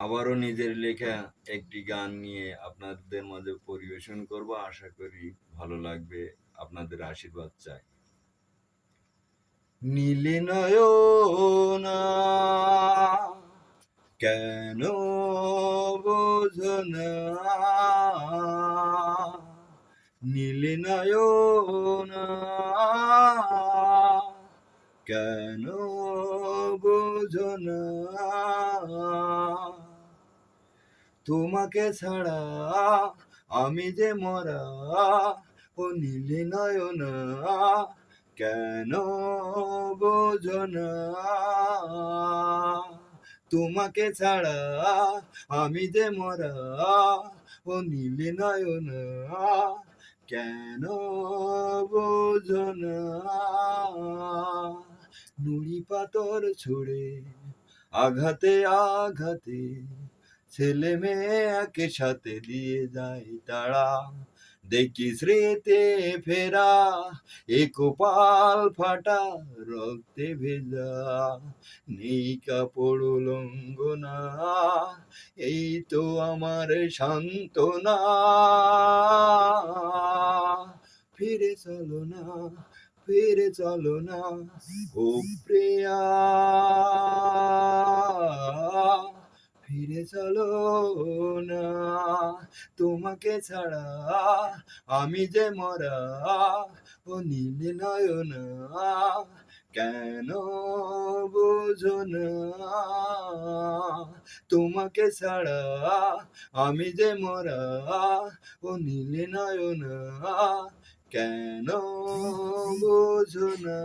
আবারও নিজের লেখা একটি গান নিয়ে আপনাদের মাঝে পরিবেশন করব। আশা করি ভালো লাগবে। আপনাদের আশীর্বাদ চাই। নীলে নয়না কেন বোঝো না, নীলে নয়না কেন বোঝো না, তোমাকে ছাড়া আমি যে মরা, ও নীলে নয়না কেন বোঝো না, তোমাকে ছাড়া আমি যে মরা, ও নীলে নয়না কেন বোঝো না। নুড়ি পাথর ছুঁড়ে আঘাতে আঘাতে ছেলে মেয়ে একে সাথে দিয়ে যায় তারা, দেখি স্মৃতি ফেরা এ কপাল ফাটা রক্তে ভেজা, নেই কাপড় লঙ্ঘনা এই তো আমার সান্ত্বনা, ফিরে চলো না, ফিরে চলো না ও প্রিয়া, ফিরে চলো না, তোমাকে ছাড়া আমি যে মরা, ও নীলে নয়না কেন বোঝো না, তোমাকে ছাড়া আমি যে মরা, ও নীলে নয়না কেন বোঝো না।